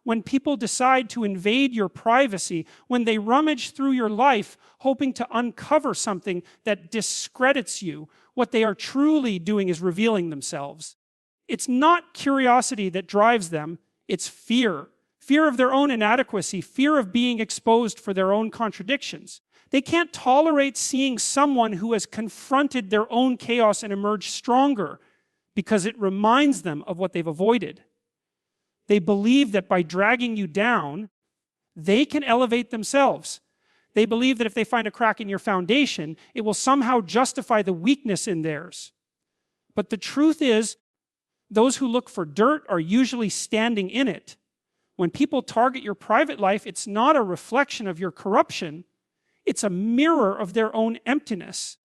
When people decide to invade your privacy, when they rummage through your life hoping to uncover something that discredits you, what they are truly doing is revealing themselves. It's not curiosity that drives them, it's fear. Fear of their own inadequacy, fear of being exposed for their own contradictions. They can't tolerate seeing someone who has confronted their own chaos and emerged stronger because it reminds them of what they've avoided. They believe that by dragging you down, they can elevate themselves. They believe that if they find a crack in your foundation, it will somehow justify the weakness in theirs. But the truth is, those who look for dirt are usually standing in it. When people target your private life, it's not a reflection of your corruption. It's a mirror of their own emptiness.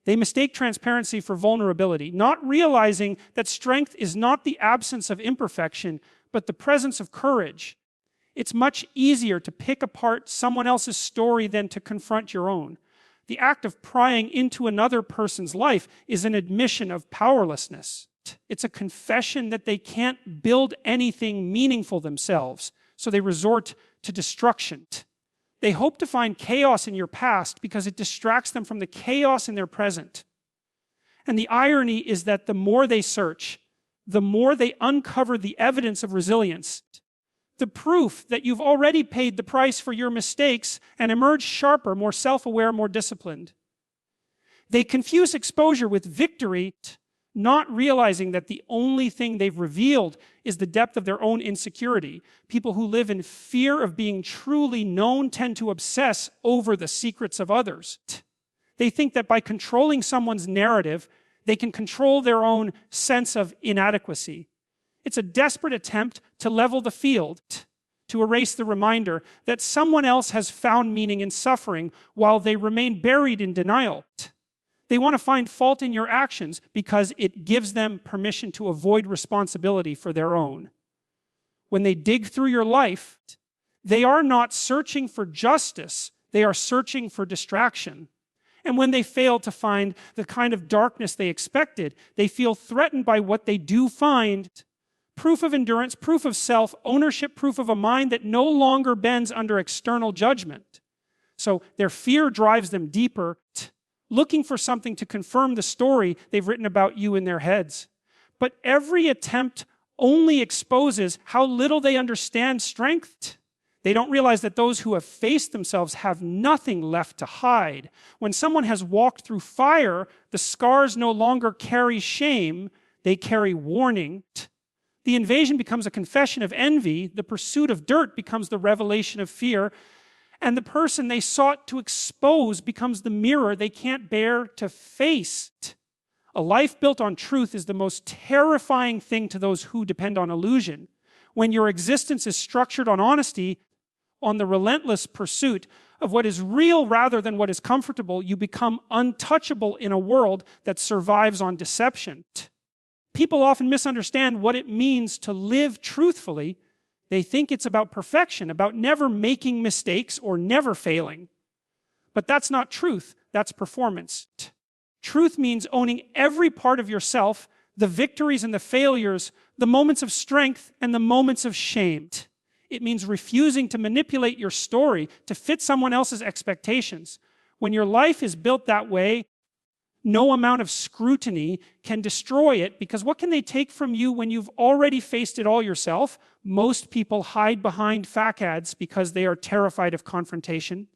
They mistake transparency for vulnerability, not realizing that strength is not the absence of imperfection, but the presence of courage. It's much easier to pick apart someone else's story than to confront your own. The act of prying into another person's life is an admission of powerlessness. It's a confession that they can't build anything meaningful themselves, so they resort to destruction. They hope to find chaos in your past because it distracts them from the chaos in their present. And the irony is that the more they search, the more they uncover the evidence of resilience, the proof that you've already paid the price for your mistakes and emerged sharper, more self-aware, more disciplined. They confuse exposure with victory, not realizing that the only thing they've revealed is the depth of their own insecurity. People who live in fear of being truly known tend to obsess over the secrets of others. They think that by controlling someone's narrative, they can control their own sense of inadequacy. It's a desperate attempt to level the field, to erase the reminder that someone else has found meaning in suffering while they remain buried in denial. They want to find fault in your actions because it gives them permission to avoid responsibility for their own. When they dig through your life, they are not searching for justice, they are searching for distraction. And when they fail to find the kind of darkness they expected, they feel threatened by what they do find. Proof of endurance, proof of self, ownership, proof of a mind that no longer bends under external judgment. So their fear drives them deeper, looking for something to confirm the story they've written about you in their heads. But every attempt only exposes how little they understand strength. They don't realize that those who have faced themselves have nothing left to hide. When someone has walked through fire, the scars no longer carry shame, they carry warning. The invasion becomes a confession of envy, the pursuit of dirt becomes the revelation of fear, and the person they sought to expose becomes the mirror they can't bear to face. A life built on truth is the most terrifying thing to those who depend on illusion. When your existence is structured on honesty, on the relentless pursuit of what is real rather than what is comfortable, you become untouchable in a world that survives on deception. People often misunderstand what it means to live truthfully. They think it's about perfection, about never making mistakes or never failing. But that's not truth, that's performance. Truth means owning every part of yourself, the victories and the failures, the moments of strength and the moments of shame. It means refusing to manipulate your story to fit someone else's expectations. When your life is built that way, no amount of scrutiny can destroy it, because what can they take from you when you've already faced it all yourself? Most people hide behind facades because they are terrified of confrontation,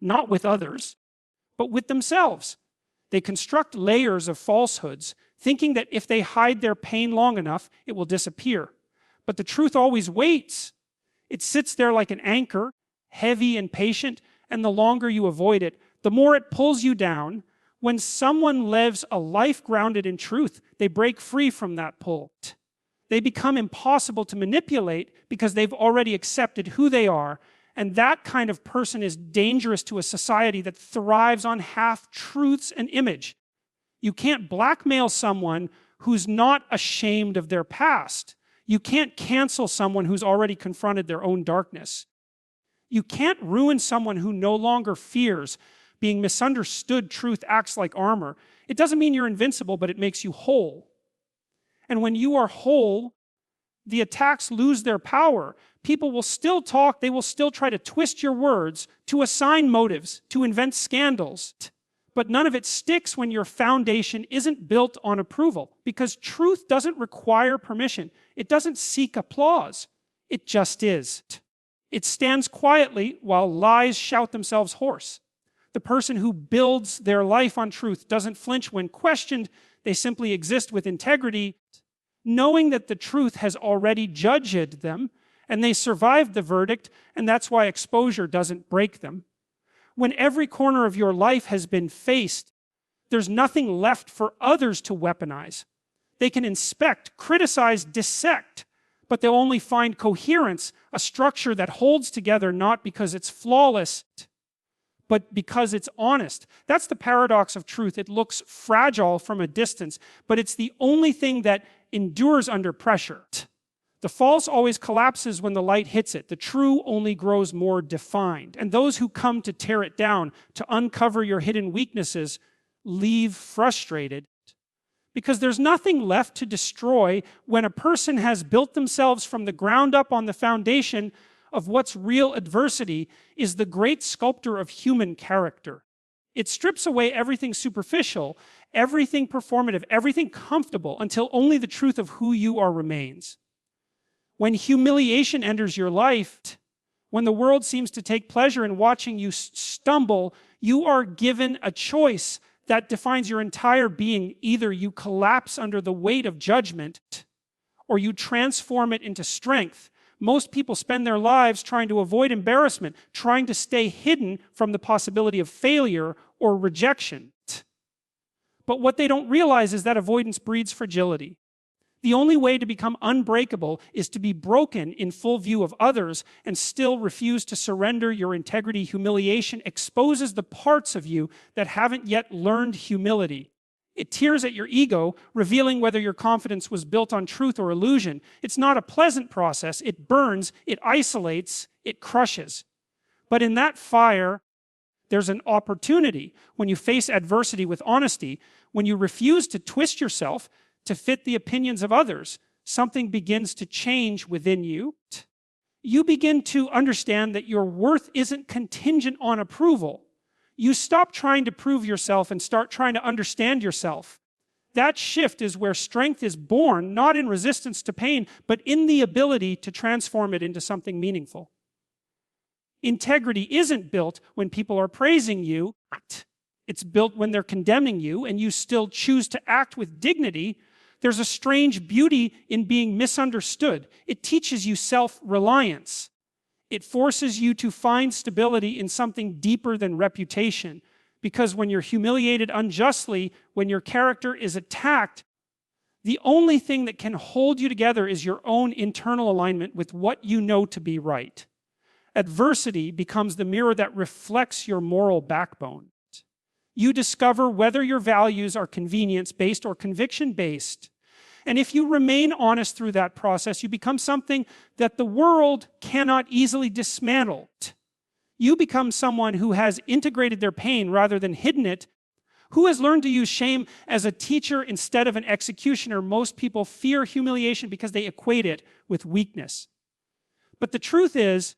not with others, but with themselves. They construct layers of falsehoods, thinking that if they hide their pain long enough, it will disappear. But the truth always waits. It sits there like an anchor, heavy and patient, and the longer you avoid it, the more it pulls you down. When someone lives a life grounded in truth, they break free from that pull. They become impossible to manipulate because they've already accepted who they are, and that kind of person is dangerous to a society that thrives on half-truths and image. You can't blackmail someone who's not ashamed of their past. You can't cancel someone who's already confronted their own darkness. You can't ruin someone who no longer fears being misunderstood. Truth acts like armor. It doesn't mean you're invincible, but it makes you whole. And when you are whole, The attacks lose their power. People will still talk, they will still try to twist your words, to assign motives, to invent scandals. But none of it sticks when your foundation isn't built on approval, because truth doesn't require permission. It doesn't seek applause. It just is. It stands quietly while lies shout themselves hoarse. The person who builds their life on truth doesn't flinch when questioned. They simply exist with integrity, knowing that the truth has already judged them, and they survived the verdict, and that's why exposure doesn't break them. When every corner of your life has been faced, there's nothing left for others to weaponize. They can inspect, criticize, dissect, but they'll only find coherence, a structure that holds together not because it's flawless, but because it's honest. That's the paradox of truth. It looks fragile from a distance, but it's the only thing that endures under pressure. The false always collapses when the light hits it. The true only grows more defined. And those who come to tear it down, to uncover your hidden weaknesses, leave frustrated, because there's nothing left to destroy when a person has built themselves from the ground up on the foundation of what's real. Adversity is the great sculptor of human character. It strips away everything superficial, everything performative, everything comfortable, until only the truth of who you are remains. When humiliation enters your life, when the world seems to take pleasure in watching you stumble, you are given a choice that defines your entire being. Either you collapse under the weight of judgment, or you transform it into strength. Most people spend their lives trying to avoid embarrassment, trying to stay hidden from the possibility of failure or rejection. But what they don't realize is that avoidance breeds fragility. The only way to become unbreakable is to be broken in full view of others and still refuse to surrender your integrity. Humiliation exposes the parts of you that haven't yet learned humility. It tears at your ego, revealing whether your confidence was built on truth or illusion. It's not a pleasant process. It burns, it isolates, it crushes. But in that fire, there's an opportunity. When you face adversity with honesty, when you refuse to twist yourself to fit the opinions of others, something begins to change within you. You begin to understand that your worth isn't contingent on approval. You stop trying to prove yourself and start trying to understand yourself. That shift is where strength is born, not in resistance to pain, but in the ability to transform it into something meaningful. Integrity isn't built when people are praising you. It's built when they're condemning you, and you still choose to act with dignity. There's a strange beauty in being misunderstood. It teaches you self-reliance. It forces you to find stability in something deeper than reputation. Because when you're humiliated unjustly, when your character is attacked, the only thing that can hold you together is your own internal alignment with what you know to be right. Adversity becomes the mirror that reflects your moral backbone. You discover whether your values are convenience-based or conviction-based. And if you remain honest through that process, you become something that the world cannot easily dismantle. You become someone who has integrated their pain rather than hidden it, who has learned to use shame as a teacher instead of an executioner. Most people fear humiliation because they equate it with weakness. But the truth is,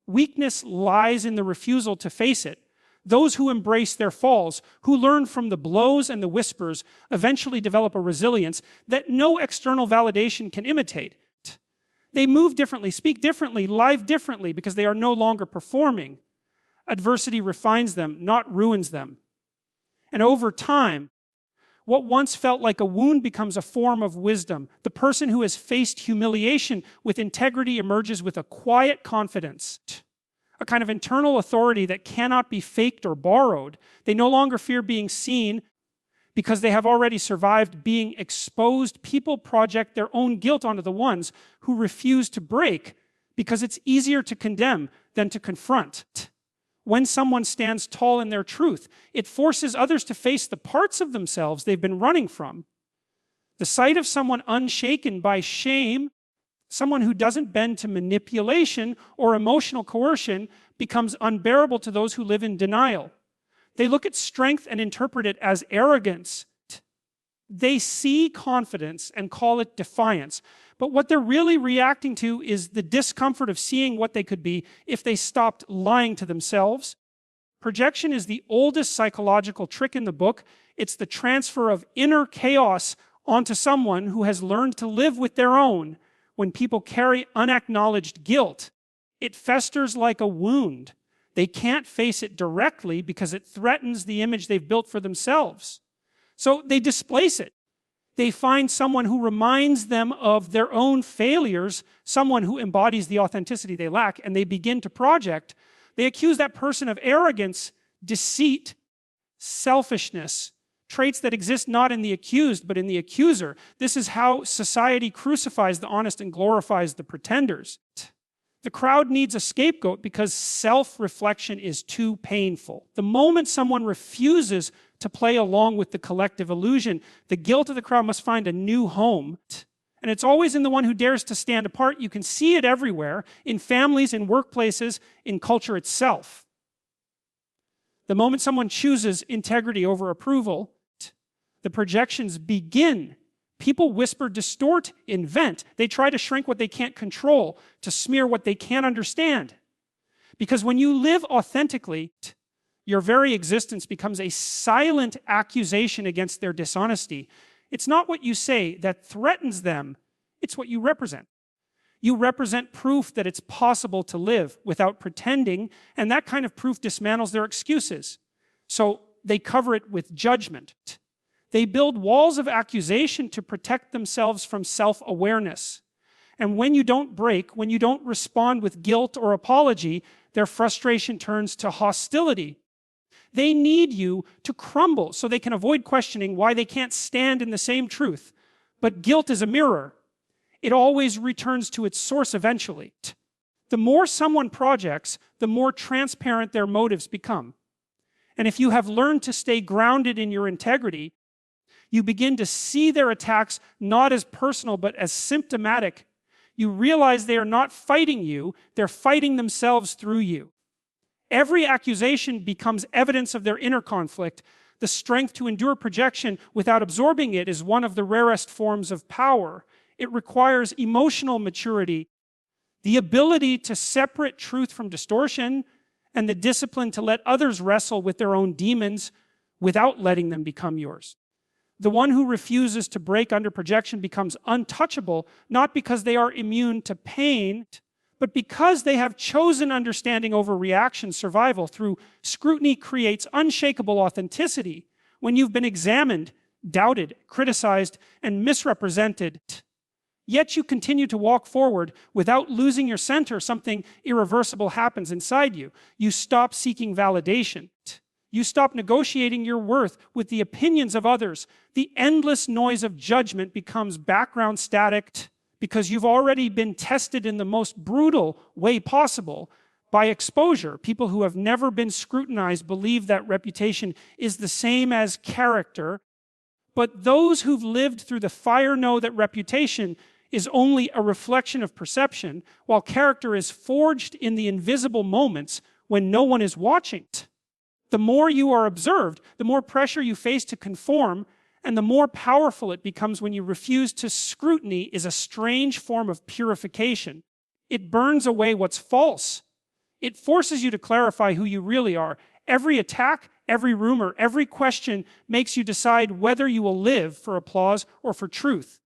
weakness lies in the refusal to face it. Those who embrace their falls, who learn from the blows and the whispers, eventually develop a resilience that no external validation can imitate. They move differently, speak differently, live differently, because they are no longer performing. Adversity refines them, not ruins them. And over time, what once felt like a wound becomes a form of wisdom. The person who has faced humiliation with integrity emerges with a quiet confidence, a kind of internal authority that cannot be faked or borrowed. They no longer fear being seen because they have already survived being exposed. People project their own guilt onto the ones who refuse to break because it's easier to condemn than to confront. When someone stands tall in their truth, it forces others to face the parts of themselves they've been running from. The sight of someone unshaken by shame, someone who doesn't bend to manipulation or emotional coercion, becomes unbearable to those who live in denial. They look at strength and interpret it as arrogance. They see confidence and call it defiance. But what they're really reacting to is the discomfort of seeing what they could be if they stopped lying to themselves. Projection is the oldest psychological trick in the book. It's the transfer of inner chaos onto someone who has learned to live with their own. When people carry unacknowledged guilt, it festers like a wound. They can't face it directly because it threatens the image they've built for themselves. So they displace it. They find someone who reminds them of their own failures, someone who embodies the authenticity they lack, and they begin to project. They accuse that person of arrogance, deceit, selfishness, traits that exist not in the accused, but in the accuser. This is how society crucifies the honest and glorifies the pretenders. The crowd needs a scapegoat because self-reflection is too painful. The moment someone refuses to play along with the collective illusion, the guilt of the crowd must find a new home. And it's always in the one who dares to stand apart. You can see it everywhere, in families, in workplaces, in culture itself. The moment someone chooses integrity over approval, the projections begin. People whisper, distort, invent. They try to shrink what they can't control, to smear what they can't understand. Because when you live authentically, your very existence becomes a silent accusation against their dishonesty. It's not what you say that threatens them, it's what you represent. You represent proof that it's possible to live without pretending, and that kind of proof dismantles their excuses. So they cover it with judgment. They build walls of accusation to protect themselves from self-awareness. And when you don't break, when you don't respond with guilt or apology, their frustration turns to hostility. They need you to crumble so they can avoid questioning why they can't stand in the same truth. But guilt is a mirror. It always returns to its source eventually. The more someone projects, the more transparent their motives become. And if you have learned to stay grounded in your integrity, you begin to see their attacks not as personal but as symptomatic. You realize they are not fighting you, they're fighting themselves through you. Every accusation becomes evidence of their inner conflict. The strength to endure projection without absorbing it is one of the rarest forms of power. It requires emotional maturity, the ability to separate truth from distortion, and the discipline to let others wrestle with their own demons without letting them become yours. The one who refuses to break under projection becomes untouchable, not because they are immune to pain, but because they have chosen understanding over reaction survival. Through scrutiny creates unshakable authenticity. When you've been examined, doubted, criticized, and misrepresented, yet you continue to walk forward without losing your center, something irreversible happens inside you. You stop seeking validation. You stop negotiating your worth with the opinions of others. The endless noise of judgment becomes background static because you've already been tested in the most brutal way possible by exposure. People who have never been scrutinized believe that reputation is the same as character. But those who've lived through the fire know that reputation is only a reflection of perception, while character is forged in the invisible moments when no one is watching. The more you are observed, the more pressure you face to conform, and the more powerful it becomes when you refuse to. Scrutiny is a strange form of purification. It burns away what's false. It forces you to clarify who you really are. Every attack, every rumor, every question makes you decide whether you will live for applause or for truth.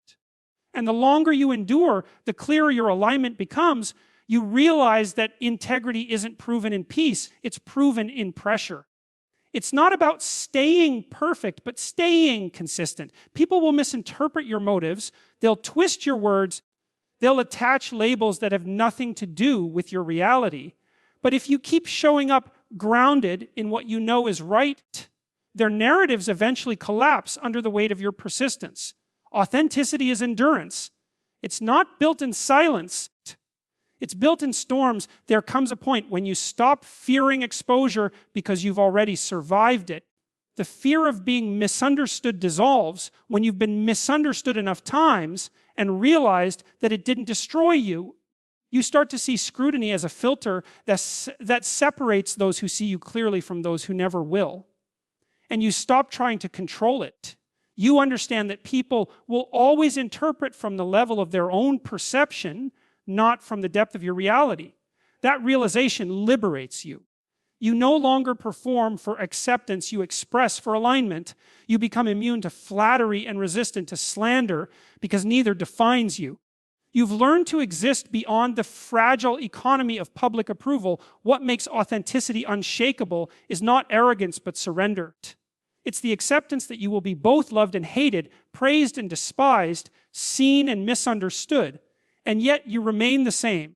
And the longer you endure, the clearer your alignment becomes. You realize that integrity isn't proven in peace, it's proven in pressure. It's not about staying perfect, but staying consistent. People will misinterpret your motives, they'll twist your words, they'll attach labels that have nothing to do with your reality. But if you keep showing up grounded in what you know is right, their narratives eventually collapse under the weight of your persistence. Authenticity is endurance. It's not built in silence. It's built in storms. There comes a point when you stop fearing exposure because you've already survived it. The fear of being misunderstood dissolves when you've been misunderstood enough times and realized that it didn't destroy you. You start to see scrutiny as a filter that separates those who see you clearly from those who never will. And you stop trying to control it. You understand that people will always interpret from the level of their own perception, not from the depth of your reality. That realization liberates you. You no longer perform for acceptance, you express for alignment. You become immune to flattery and resistant to slander because neither defines you. You've learned to exist beyond the fragile economy of public approval. What makes authenticity unshakable is not arrogance but surrender. It's the acceptance that you will be both loved and hated, praised and despised, seen and misunderstood, and yet you remain the same.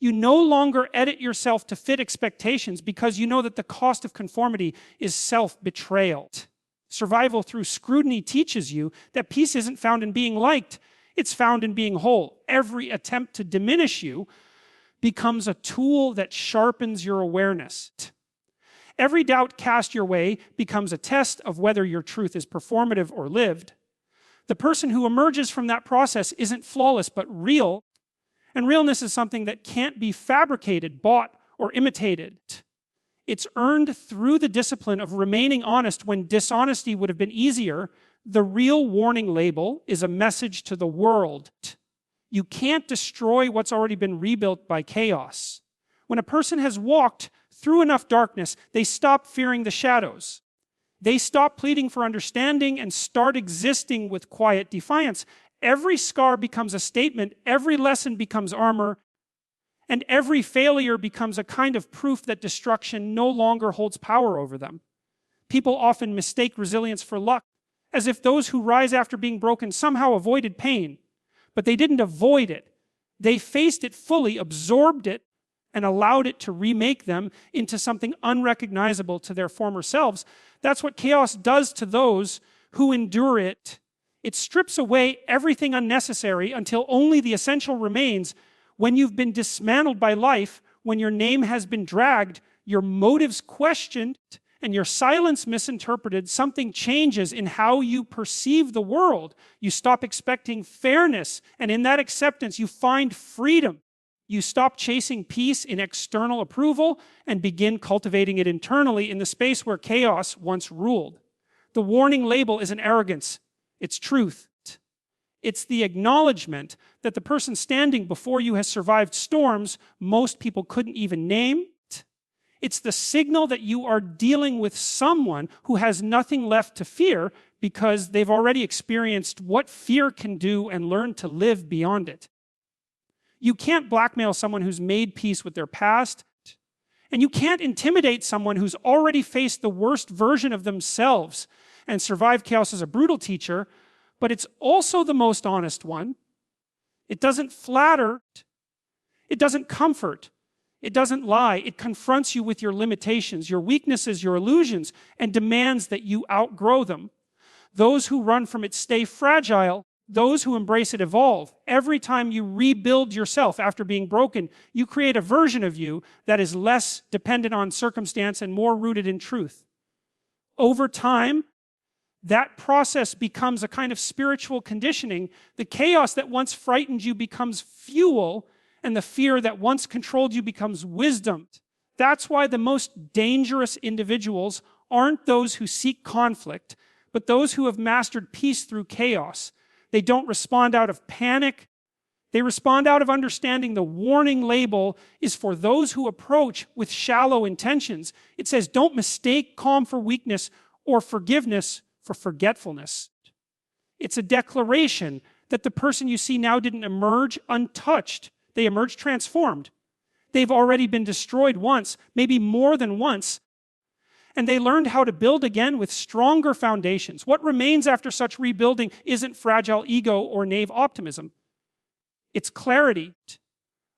You no longer edit yourself to fit expectations because you know that the cost of conformity is self-betrayal. Survival through scrutiny teaches you that peace isn't found in being liked, it's found in being whole. Every attempt to diminish you becomes a tool that sharpens your awareness. Every doubt cast your way becomes a test of whether your truth is performative or lived. The person who emerges from that process isn't flawless but real. And realness is something that can't be fabricated, bought, or imitated. It's earned through the discipline of remaining honest when dishonesty would have been easier. The real warning label is a message to the world. You can't destroy what's already been rebuilt by chaos. When a person has walked through enough darkness, they stop fearing the shadows. They stop pleading for understanding and start existing with quiet defiance. Every scar becomes a statement, every lesson becomes armor, and every failure becomes a kind of proof that destruction no longer holds power over them. People often mistake resilience for luck, as if those who rise after being broken somehow avoided pain. But they didn't avoid it. They faced it fully, absorbed it, and allowed it to remake them into something unrecognizable to their former selves. That's what chaos does to those who endure it. It strips away everything unnecessary until only the essential remains. When you've been dismantled by life, when your name has been dragged, your motives questioned, and your silence misinterpreted, something changes in how you perceive the world. You stop expecting fairness, and in that acceptance, you find freedom. You stop chasing peace in external approval and begin cultivating it internally in the space where chaos once ruled. The warning label isn't arrogance. It's truth. It's the acknowledgement that the person standing before you has survived storms most people couldn't even name. It's the signal that you are dealing with someone who has nothing left to fear because they've already experienced what fear can do and learned to live beyond it. You can't blackmail someone who's made peace with their past, and you can't intimidate someone who's already faced the worst version of themselves and survived chaos as a brutal teacher, but it's also the most honest one. It doesn't flatter, it doesn't comfort, it doesn't lie. It confronts you with your limitations, your weaknesses, your illusions, and demands that you outgrow them. Those who run from it stay fragile. Those who embrace it evolve. Every time you rebuild yourself after being broken, you create a version of you that is less dependent on circumstance and more rooted in truth. Over time, that process becomes a kind of spiritual conditioning. The chaos that once frightened you becomes fuel, and the fear that once controlled you becomes wisdom. That's why the most dangerous individuals aren't those who seek conflict, but those who have mastered peace through chaos. They don't respond out of panic. They respond out of understanding. The warning label is for those who approach with shallow intentions. It says, don't mistake calm for weakness or forgiveness for forgetfulness. It's a declaration that the person you see now didn't emerge untouched. They emerged transformed. They've already been destroyed once, maybe more than once. And they learned how to build again with stronger foundations. What remains after such rebuilding isn't fragile ego or naive optimism. It's clarity,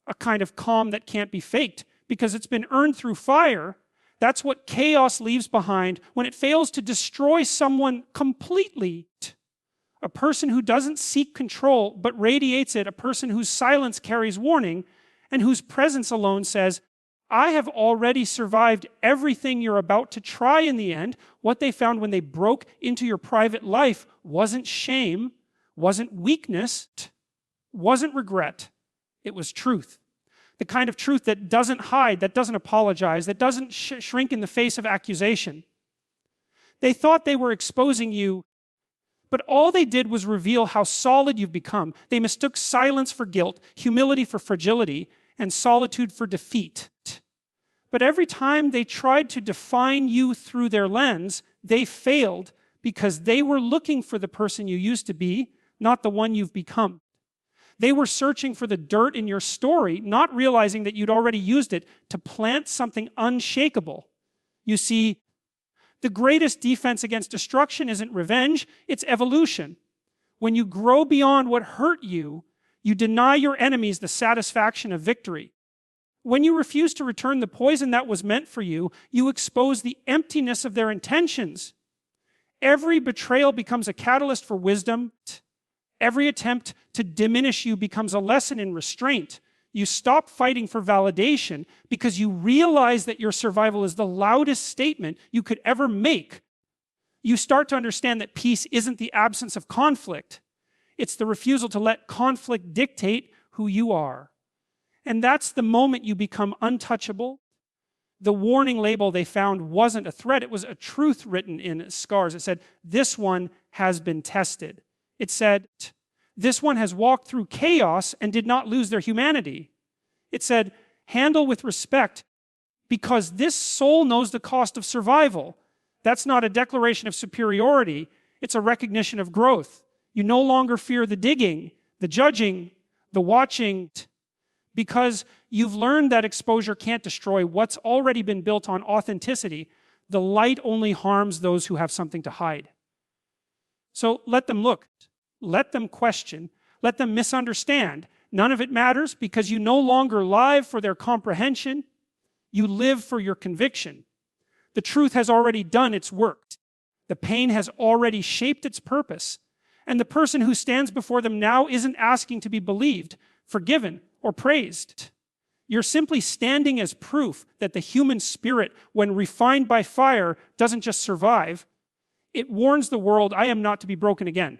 a kind of calm that can't be faked because it's been earned through fire. That's what chaos leaves behind when it fails to destroy someone completely. A person who doesn't seek control but radiates it, a person whose silence carries warning and whose presence alone says, I have already survived everything you're about to try in the end. What they found when they broke into your private life wasn't shame, wasn't weakness, wasn't regret. It was truth. The kind of truth that doesn't hide, that doesn't apologize, that doesn't shrink in the face of accusation. They thought they were exposing you, But all they did was reveal how solid you've become. They mistook silence for guilt, humility for fragility, and solitude for defeat. But every time they tried to define you through their lens, they failed because they were looking for the person you used to be, not the one you've become. They were searching for the dirt in your story, not realizing that you'd already used it to plant something unshakable. You see, the greatest defense against destruction isn't revenge, it's evolution. When you grow beyond what hurt you, you deny your enemies the satisfaction of victory. When you refuse to return the poison that was meant for you, you expose the emptiness of their intentions. Every betrayal becomes a catalyst for wisdom. Every attempt to diminish you becomes a lesson in restraint. You stop fighting for validation because you realize that your survival is the loudest statement you could ever make. You start to understand that peace isn't the absence of conflict. It's the refusal to let conflict dictate who you are. And that's the moment you become untouchable. The warning label they found wasn't a threat, it was a truth written in scars. It said, "This one has been tested." It said, "This one has walked through chaos and did not lose their humanity." It said, "Handle with respect because this soul knows the cost of survival." That's not a declaration of superiority, it's a recognition of growth. You no longer fear the digging, the judging, the watching, because you've learned that exposure can't destroy what's already been built on authenticity. The light only harms those who have something to hide. So let them look, let them question, let them misunderstand. None of it matters because you no longer live for their comprehension, you live for your conviction. The truth has already done its work. The pain has already shaped its purpose. And the person who stands before them now isn't asking to be believed, forgiven, or praised. You're simply standing as proof that the human spirit, when refined by fire, doesn't just survive. It warns the world, I am not to be broken again.